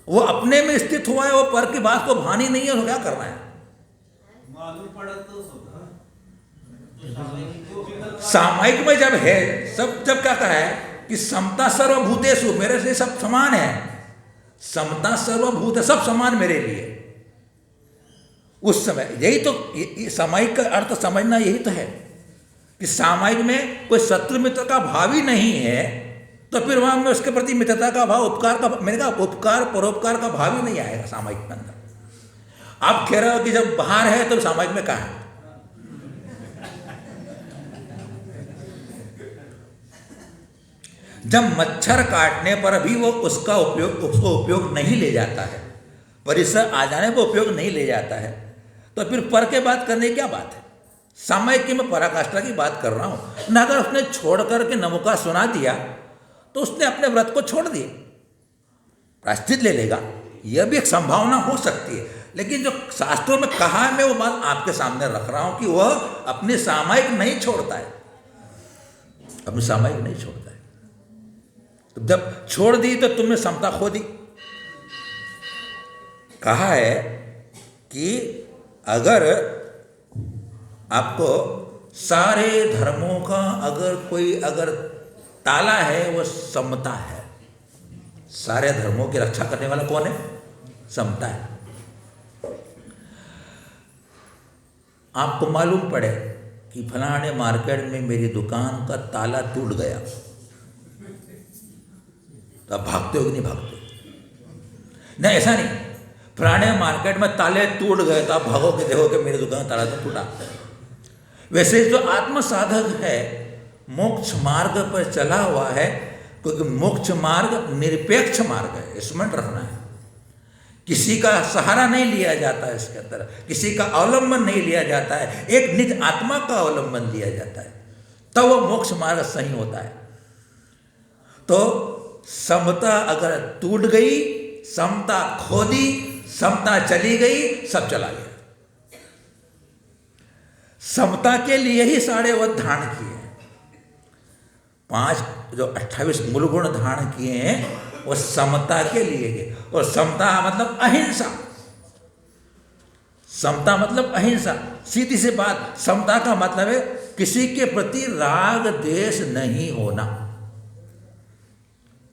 वो अपने में स्थित हुआ है, वो पर की बात को भानी नहीं है, तो क्या करना है। सामायिक में जब है सब, जब क्या कहा है कि समता सर्वभूतेषु, मेरे से सब समान है, समता सर्वभूत, सब समान मेरे लिए। उस समय यही तो सामायिक का अर्थ समझना यही तो है कि सामायिक में कोई शत्रु मित्र का भाव ही नहीं है, तो फिर वहां में उसके प्रति मित्रता का भाव, उपकार का, मैंने कहा उपकार परोपकार का भाव ही नहीं आएगा सामायिक के अंदर। आप कह रहे हो कि जब बाहर है तो सामायिक में कहा है। जब मच्छर काटने पर भी वो उसको उपयोग नहीं ले जाता है, परिसर आ जाने पर उपयोग नहीं ले जाता है, तो फिर पर के बात करने की क्या बात है। सामायिक की मैं पराकाष्ठा की बात कर रहा हूं ना। अगर उसने छोड़ करके नमोकार सुना दिया तो उसने अपने व्रत को छोड़ दिए, प्रायश्चित ले लेगा, यह भी एक संभावना हो सकती है। लेकिन जो शास्त्रों में कहा है, मैं वो बात आपके सामने रख रहा हूं कि वह अपनी सामायिक नहीं छोड़ता है, अपनी सामायिक नहीं छोड़ता है। तो जब छोड़ दी तो तुमने समता खो दी। कहा है कि अगर आपको सारे धर्मों का अगर ताला है, वो समता है। सारे धर्मों की रक्षा करने वाला कौन है? समता है। आपको मालूम पड़े कि फलाने मार्केट में मेरी दुकान का ताला टूट गया, तो आप भागते हो कि नहीं भागते? नहीं, ऐसा नहीं। फलाने मार्केट में ताले टूट गए तो आप भागोगे, देखोगे मेरी दुकान का ताला तो टूटा। वैसे जो आत्म साधक है, मोक्ष मार्ग पर चला हुआ है, क्योंकि मोक्ष मार्ग निरपेक्ष मार्ग है, स्मरण रखना है। किसी का सहारा नहीं लिया जाता है, इसके अंदर किसी का अवलंबन नहीं लिया जाता है, एक निज आत्मा का अवलंबन लिया जाता है, तब वो मोक्ष मार्ग सही होता है। तो समता अगर टूट गई, समता खो दी, समता चली गई, सब चला गया। समता के लिए ही सारे वध धारण किए हैं। 5 जो 28 मूल गुण धारण किए हैं वो समता के लिए है। और समता मतलब अहिंसा। समता मतलब अहिंसा। सीधी सी बात, समता का मतलब है किसी के प्रति राग द्वेष नहीं होना।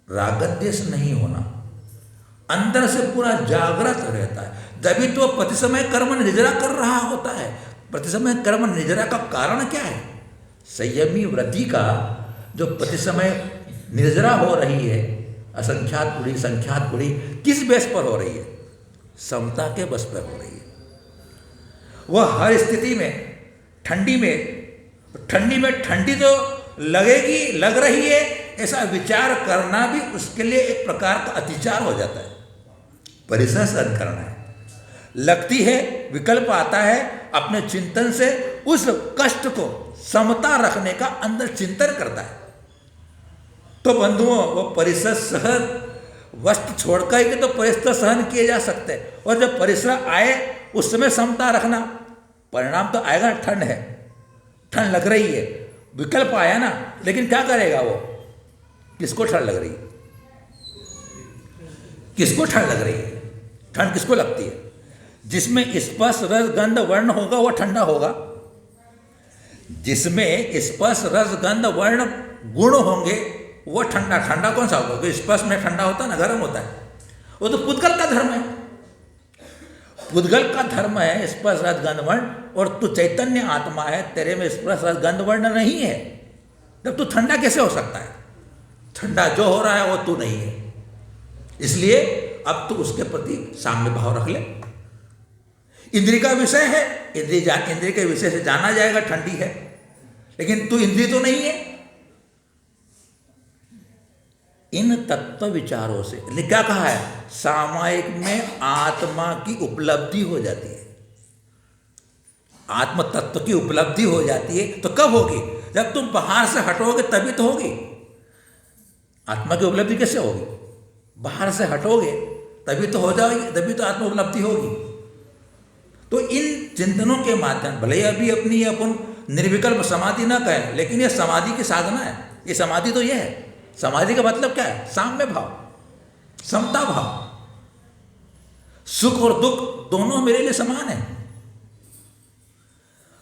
राग द्वेष नहीं होना, अंदर से पूरा जागृत रहता है। जब तो प्रति समय कर्म निजरा कर रहा होता है। प्रति समय कर्म निजरा का कारण क्या है? संयमी व्रति का जो प्रति समय निर्जरा हो रही है, असंख्यात पूरी संख्यात पूरी, किस बेस पर हो रही है? समता के बस पर हो रही है। वह हर स्थिति में, ठंडी में ठंडी तो लगेगी, लग रही है, ऐसा विचार करना भी उसके लिए एक प्रकार का अतिचार हो जाता है। परिसर सहन करना है, लगती है, विकल्प आता है, अपने चिंतन से उस कष्ट को समता रखने का अंदर चिंतन करता है। तो बंधुओं, वो परिसर सहन वस्त्र छोड़कर ही तो परिसर सहन किए जा सकते हैं। और जब परिसर आए उस समय समता रखना, परिणाम तो आएगा। ठंड है, ठंड लग रही है, विकल्प आया ना, लेकिन क्या करेगा वो? किसको ठंड लग रही है? किसको ठंड लग रही है? ठंड किसको लगती है? जिसमें स्पर्श रस गंध वर्ण होगा वो ठंडा होगा। जिसमें स्पर्श रस गंध वर्ण गुण होंगे वो ठंडा। ठंडा कौन सा होगा? स्पर्श में ठंडा होता है ना, गर्म होता है। वो तो पुद्गल का धर्म है। पुद्गल का धर्म है स्पर्श रस गंध वर्ण, और तू चैतन्य आत्मा है, तेरे में स्पर्श रस गंध वर्ण नहीं है। तब तू ठंडा कैसे हो सकता है? ठंडा जो हो रहा है वो तू नहीं है। इसलिए अब तू उसके प्रति साम्य भाव रख ले। इंद्रिय का विषय है, इंद्रिय के विषय से जाना जाएगा ठंडी है, लेकिन तू इंद्रिय तो नहीं है। इन तत्व विचारों से क्या कहा है? सामायिक में आत्मा की उपलब्धि हो जाती है। आत्म तत्व की उपलब्धि हो जाती है। तो कब होगी? जब तुम बाहर से हटोगे तभी तो होगी। आत्मा की उपलब्धि कैसे होगी? बाहर से हटोगे तभी तो हो जाएगी, तभी तो आत्म उपलब्धि होगी। तो इन चिंतनों के माध्यम, भले अभी अपनी अपन निर्विकल्प समाधि ना कहें, लेकिन यह समाधि की साधना है। ये समाधि तो यह है। समाधि का मतलब क्या है? साम्य भाव, समता भाव। सुख और दुख दोनों मेरे लिए समान है।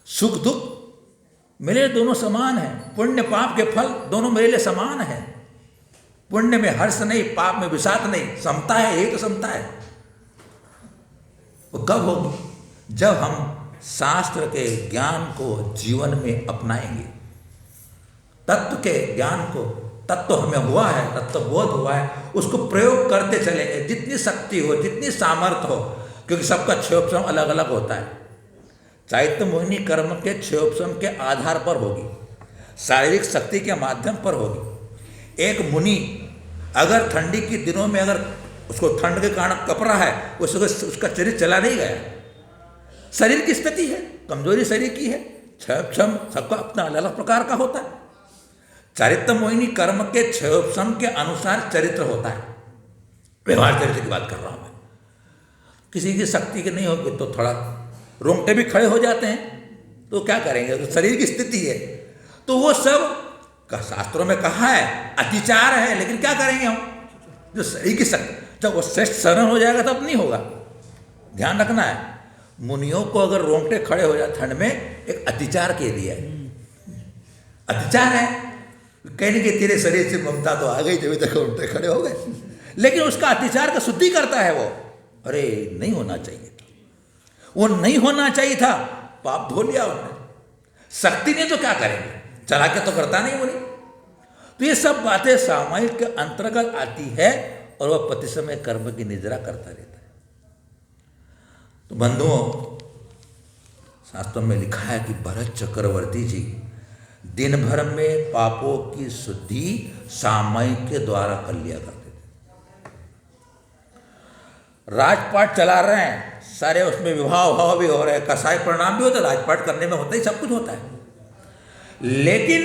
सुख दुख मेरे लिए दोनों समान है। पुण्य पाप के फल दोनों मेरे लिए समान है। पुण्य में हर्ष नहीं, पाप में विषाद नहीं, समता है। यही तो समता है। वो कब होगी? जब हम शास्त्र के ज्ञान को जीवन में अपनाएंगे। तत्व के ज्ञान को, तत्व हमें हुआ है, तत्व बोध हुआ है, उसको प्रयोग करते चलेंगे। जितनी शक्ति हो, जितनी सामर्थ्य हो, क्योंकि सबका क्षयोपशम अलग अलग होता है। चैत्य मोहिनी कर्म के क्षयोपशम के आधार पर होगी, शारीरिक शक्ति के माध्यम पर होगी। एक मुनि अगर ठंडी के दिनों में अगर उसको ठंड के कारण कप रहा है, उसका शरीर चला नहीं गया। शरीर की स्थिति है, कमजोरी शरीर की है, क्षयोपशम सबका अपना अलग अलग प्रकार का होता है। चारित्र मोहिनी कर्म के क्षयोपशम के अनुसार चरित्र होता है। व्यवहार चरित्र की बात कर रहा हूं मैं। किसी की शक्ति की नहीं होगी तो थोड़ा रोंगटे भी खड़े हो जाते हैं, तो क्या करेंगे? तो शरीर की स्थिति है। तो वो सब का शास्त्रों में कहा है, अतिचार है, लेकिन क्या करेंगे हम? जो शरीर की शक्ति, जब वो श्रेष्ठ शरण हो जाएगा तब नहीं होगा। ध्यान रखना है। मुनियों को अगर रोंगटे खड़े हो जाए ठंड में, एक अतिचार के लिए है। अतिचार है, कहने के तेरे शरीर से ममता तो आ गई, जब तक रोंगटे खड़े हो गए। लेकिन उसका अतिचार का शुद्धि करता है वो। अरे नहीं होना चाहिए था, वो नहीं होना चाहिए था, पाप धो लिया उन्होंने। शक्ति ने तो क्या करेंगे? चला के तो करता नहीं मुनि। तो ये सब बातें सामायिक के अंतर्गत आती है, और वह प्रति समय कर्म की निद्रा करता रहता है। तो बंधुओं, शास्त्रों में लिखा है कि भरत चक्रवर्ती जी दिन भर में पापों की शुद्धि सामायिक के द्वारा कर लिया करते थे। राजपाट चला रहे हैं, सारे उसमें विवाह भाव भी हो रहे हैं, कसाई परिणाम भी होता है, राजपाट करने में होता ही सब कुछ होता है। लेकिन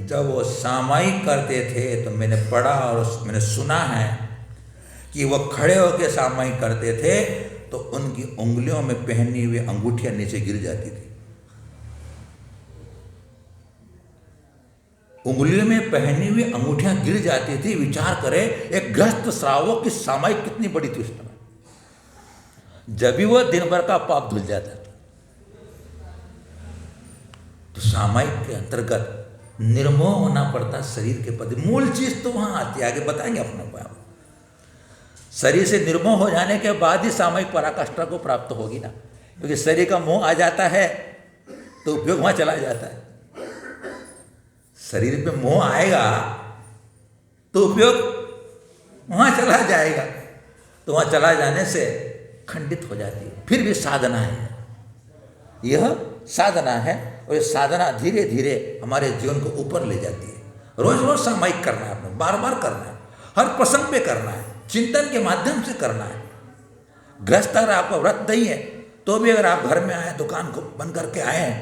जब वो सामायिक करते थे तो मैंने पढ़ा और मैंने सुना है कि वो खड़े होकर सामायिक करते थे तो उनकी उंगलियों में पहनी हुई अंगूठियां नीचे गिर जाती थी। उंगलियों में पहनी हुई अंगूठियां गिर जाती थी। विचार करें एक गृहस्थ श्रावक की सामायिक कितनी बड़ी थी उस समय। जब भी वो दिन भर का पाप धुल जाता था। तो सामायिक के अंतर्गत निर्मोह होना पड़ता शरीर के प्रति। मूल चीज तो वहां आती है, आगे बताएंगे अपने को। शरीर से निर्मोह हो जाने के बाद ही सामायिक पराकाष्ठा को प्राप्त होगी ना, क्योंकि शरीर का मोह आ जाता है तो उपयोग वहां चला जाता है। शरीर पे मोह आएगा तो उपयोग वहां चला जाएगा, तो वहां चला जाने से खंडित हो जाती है। फिर भी साधना है, यह साधना है और ये साधना धीरे धीरे हमारे जीवन को ऊपर ले जाती है। रोज रोज सामायिक करना है, आपने बार बार करना है, हर प्रसंग पे करना है, चिंतन के माध्यम से करना है। गृहस्थ अगर आपका व्रत नहीं है तो भी अगर आप घर में आए, दुकान को बंद करके आए हैं,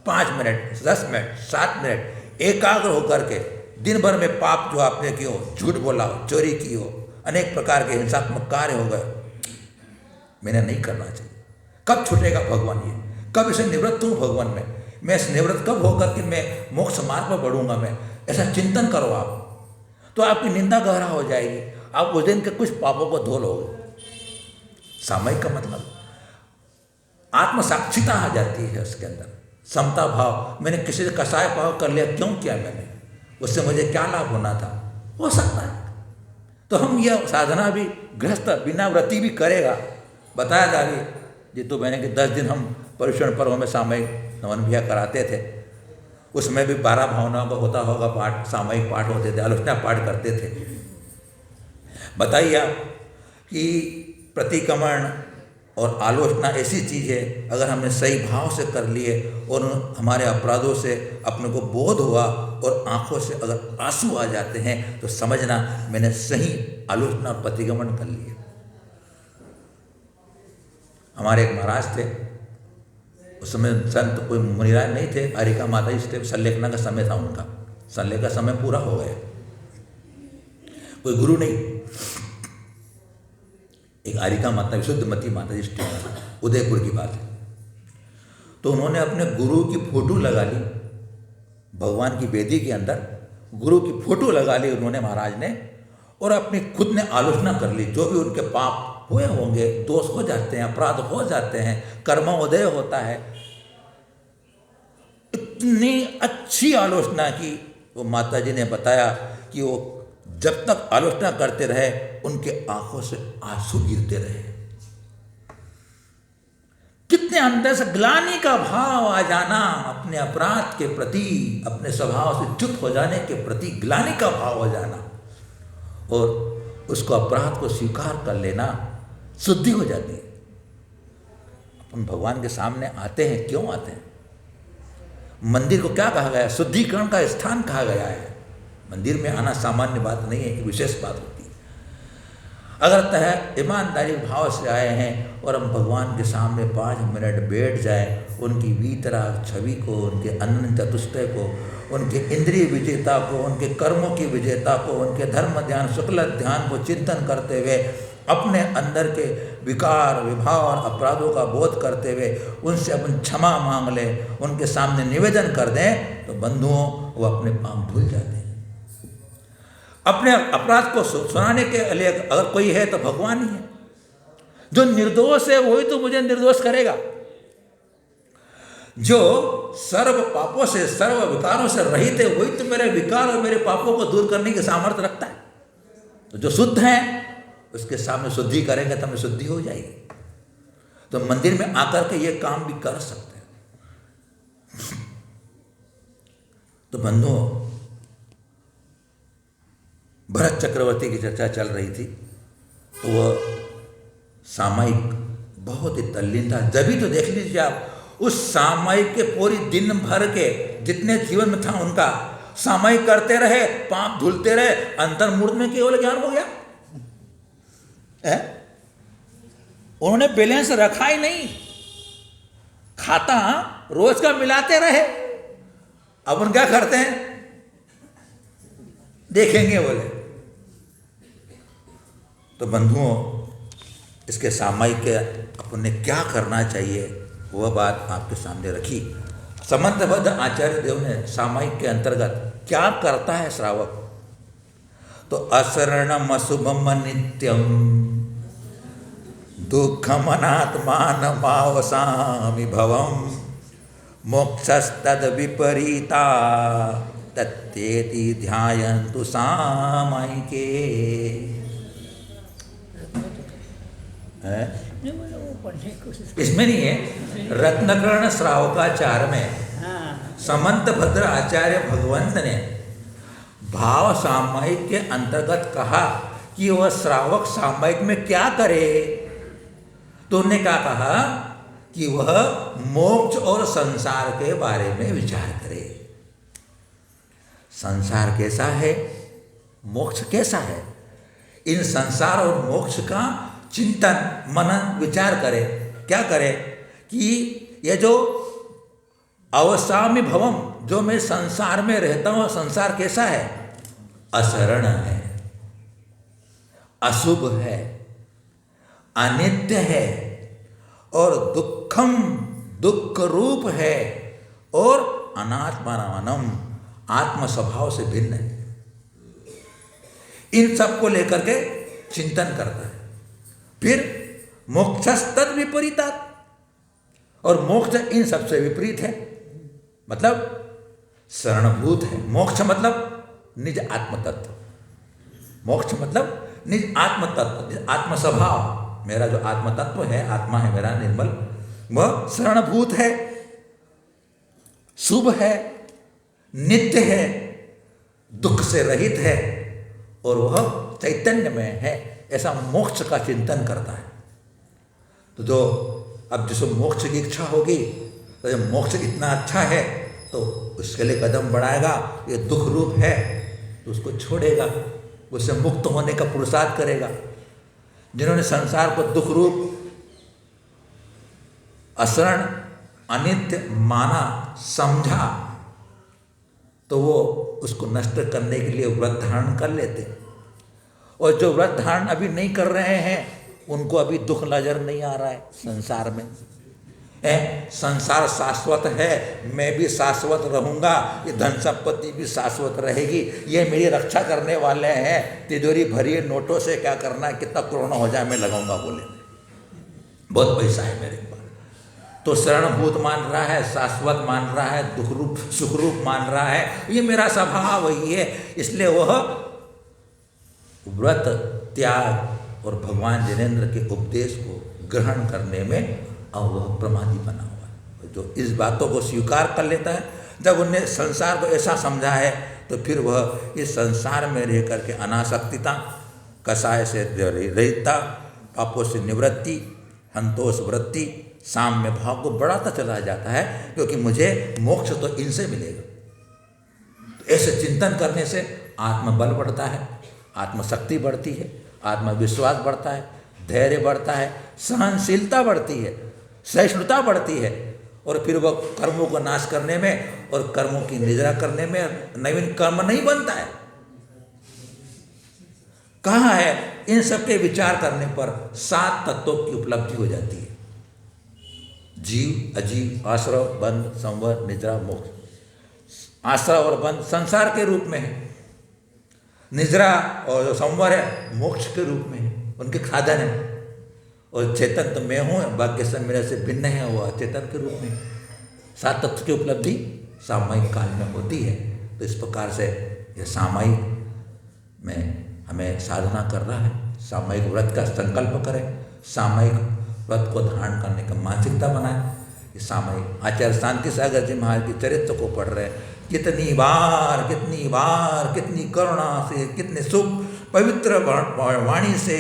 5 मिनट 10 मिनट 7 मिनट एकाग्र होकर के दिन भर में पाप जो आपने किए हो, झूठ बोला हो, चोरी की हो, अनेक प्रकार के हिंसात्मक कार्य हो गए, मैंने नहीं करना चाहिए। कब छूटेगा भगवान ये, कब इसे निवृत्त हूँ भगवान में, मैं इस निवृत्त कब होकर के मैं मोक्ष मार्ग पर बढ़ूंगा, मैं ऐसा चिंतन करो आप, तो आपकी निंदा गहरा हो जाएगी। आप उस दिन के कुछ पापों को धो लोगे। सामायिक का मतलब आत्म साक्षिता आ जाती है उसके अंदर, समता भाव। मैंने किसी से कसाय भाव कर लिया, क्यों किया मैंने, उससे मुझे क्या लाभ होना था, हो सकता है। तो हम यह साधना भी गृहस्थ बिना व्रती भी करेगा। बताया जा रही जितु बहने के 10 दिन हम पर्युषण पर्व में सामयिक नमन भैया कराते थे, उसमें भी 12 भावनाओं का होता होगा पाठ, सामयिक पाठ होते थे, आलोचना पाठ करते थे। बताइए आप कि प्रतिक्रमण और आलोचना ऐसी चीज़ है, अगर हमने सही भाव से कर लिए और हमारे अपराधों से अपने को बोध हुआ और आंखों से अगर आंसू आ जाते हैं तो समझना मैंने सही आलोचना और प्रतिक्रमण कर लिए। हमारे एक महाराज थे, उस समय संत कोई मुनिराज नहीं थे, हरिका माता जी थे, संलेखना का समय था उनका, संलेख का समय पूरा हो गया, कोई गुरु नहीं। एक आरिका माता विशुद्धमती माता जी उदयपुर की बात है। तो उन्होंने अपने गुरु की फोटो लगा ली, भगवान की वेदी के अंदर गुरु की फोटो लगा ली उन्होंने महाराज ने, और अपनी खुद ने आलोचना कर ली। जो भी उनके पाप हुए होंगे, दोष हो जाते हैं, अपराध हो जाते हैं, कर्मोदय होता है, इतनी अच्छी आलोचना की। वो माता जी ने बताया कि वो जब तक आलोचना करते रहे उनके आंखों से आंसू गिरते रहे। कितने अंदर से ग्लानि का भाव आ जाना, अपने अपराध के प्रति, अपने स्वभाव से च्युत हो जाने के प्रति ग्लानि का भाव हो जाना, और उसको अपराध को स्वीकार कर लेना, शुद्धि हो जाती है। अपन भगवान के सामने आते हैं, क्यों आते हैं? मंदिर को क्या कहा गया है? शुद्धिकरण का स्थान कहा गया है। मंदिर में आना सामान्य बात नहीं है, विशेष बात होती है। अगर तय ईमानदारी भाव से आए हैं और हम भगवान के सामने 5 मिनट बैठ जाए, उनकी वीतराग छवि को, उनके अनंत चतुष्टय को, उनके इंद्रिय विजेता को, उनके कर्मों की विजेता को, उनके धर्म ध्यान शुक्ल ध्यान को चिंतन करते हुए, अपने अंदर के विकार विभाव और अपराधों का बोध करते हुए उनसे अपन क्षमा मांग लें, उनके सामने निवेदन कर दें, तो बंधुओं वो अपने पाप भूल जाते हैं। अपने अपराध को सुनाने के लिए अगर कोई है तो भगवान ही है। जो निर्दोष है वही तो मुझे निर्दोष करेगा। जो सर्व पापों से, सर्व विकारों से रहित है, वही तो मेरे विकार और मेरे पापों को दूर करने की सामर्थ्य रखता है। तो जो शुद्ध है उसके सामने शुद्धि करेंगे तो हमें शुद्धि हो जाएगी। तो मंदिर में आकर के ये काम भी कर सकते हैं। तो बंधुओं, भरत चक्रवर्ती की चर्चा चल रही थी, तो वह सामायिक बहुत ही तल्लीन था। जब भी तो देख लीजिए आप, उस सामायिक के पूरी दिन भर के जितने जीवन में था उनका, सामायिक करते रहे, पाप धुलते रहे, अंतर्मूर्त में केवल ज्ञान हो गया है? उन्होंने बैलेंस रखा ही नहीं, खाता रोज का मिलाते रहे। अब उन क्या करते हैं, देखेंगे बोले। तो बंधुओं, इसके सामायिक के अपने क्या करना चाहिए वह बात आपके सामने रखी। समंतबद्ध आचार्य देव ने सामायिक के अंतर्गत क्या करता है श्रावक। तो असरणम अशुभम नित्यम दुःखमनात्मानमावसामि भवम मोक्षस्तद विपरीता तत्तेति ध्यायन्तु सामायिके। इसमें नहीं है, रत्नकर्ण श्रावकाचार्य में समंतभद्र आचार्य भगवंत ने भाव सामायिक के अंतर्गत कहा कि वह श्रावक सामायिक में क्या करे। तो उन्होंने क्या कहा कि वह मोक्ष और संसार के बारे में विचार करे। संसार कैसा है, मोक्ष कैसा है, इन संसार और मोक्ष का चिंतन मनन विचार करे। क्या करे कि यह जो अवसामि भवम, जो मैं संसार में रहता हूं, संसार कैसा है, असरण है, अशुभ है, अनित्य है और दुखम दुख रूप है और अनात्मानम आत्म स्वभाव से भिन्न है। इन सब को लेकर के चिंतन करता है। फिर मोक्षस्तद विपरीतात्, और मोक्ष इन सबसे विपरीत है, मतलब शरणभूत है। मोक्ष मतलब निज आत्म तत्व, मोक्ष मतलब निज आत्म तत्व, आत्म स्वभाव। मेरा जो आत्म तत्व है, आत्मा है मेरा निर्मल, वह शरणभूत है, शुभ है, नित्य है, दुख से रहित है और वह चैतन्य में है। ऐसा मोक्ष का चिंतन करता है। तो जो अब जिसको मोक्ष की इच्छा होगी, तो जब मोक्ष इतना अच्छा है तो उसके लिए कदम बढ़ाएगा। ये दुख रूप है तो उसको छोड़ेगा, उससे मुक्त होने का पुरुषार्थ करेगा। जिन्होंने संसार को दुख रूप, असरण, अनित्य माना, समझा, तो वो उसको नष्ट करने के लिए व्रत धारण कर लेते। और जो व्रत धारण अभी नहीं कर रहे हैं उनको अभी दुख नजर नहीं आ रहा है संसार में। संसार शाश्वत है, मैं भी शाश्वत रहूँगा, ये धन संपत्ति भी शाश्वत रहेगी, ये मेरी रक्षा करने वाले हैं, तिजोरी भरी है नोटों से, क्या करना है, कितना कोरोना हो जाए मैं लगाऊंगा बोले, बहुत पैसा है मेरे पास। तो शरणभूत मान रहा है, शाश्वत मान रहा है, दुख रूप सुख रूप मान रहा है, ये मेरा स्वभाव ही है। इसलिए वह व्रत त्याग और भगवान जिनेंद्र के उपदेश को ग्रहण करने में और वह प्रमादी बना हुआ है। जो इस बातों को स्वीकार कर लेता है, जब उन्हें संसार को ऐसा समझा है, तो फिर वह इस संसार में रह करके अनासक्तिता, कषाय से रहितता, पापों से निवृत्ति, संतोष वृत्ति, साम्य भाव को बढ़ाता चला जाता है, क्योंकि मुझे मोक्ष तो इनसे मिलेगा। तो ऐसे चिंतन करने से आत्मबल बढ़ता है, आत्मशक्ति बढ़ती है, आत्मविश्वास बढ़ता है, धैर्य बढ़ता है, सहनशीलता बढ़ती है, सहिष्णुता बढ़ती है, और फिर वह कर्मों को नाश करने में और कर्मों की निद्रा करने में नवीन कर्म नहीं बनता है। कहाँ है, इन सब के विचार करने पर 7 तत्वों की उपलब्धि हो जाती है। जीव, अजीव, आश्रव, बंध, संवर, निद्रा, मोक्ष। आश्रव और बंध संसार के रूप में है, निद्रा और जो संवर है मोक्ष के रूप में है, उनके साधन है। और चेतन तो मैं हूँ, बाकी सब मेरे से भिन्न है, वो अचेतन के रूप में। 7 तत्व की उपलब्धि सामायिक काल में होती है। तो इस प्रकार से यह सामायिक में हमें साधना कर रहा है। सामायिक व्रत का संकल्प करें, सामायिक व्रत को धारण करने का मानसिकता बनाएं। ये सामायिक आचार्य शांति सागर जी महाराज के चरित्र को पढ़ रहे हैं, कितनी बार कितनी करुणा से, कितने शुभ पवित्र वाणी से,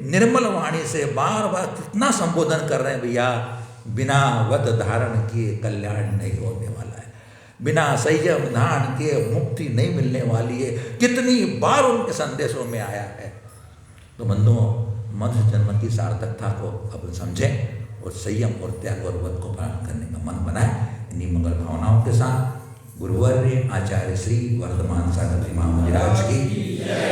निर्मल वाणी से बार बार कितना संबोधन कर रहे हैं। भैया बिना व्रत धारण किए कल्याण नहीं होने वाला है, बिना संयम धारण किए मुक्ति नहीं मिलने वाली है। कितनी बार उनके संदेशों में आया है। तो बंधुओं, मनुष्य जन्म की सार्थकता को अपन समझें और संयम और त्याग और व्रत को पालन करने का मन बनाएं। इन्हीं मंगल भावनाओं के साथ गुरुवर्य आचार्य श्री वर्धमान सागर इमाम महाराज की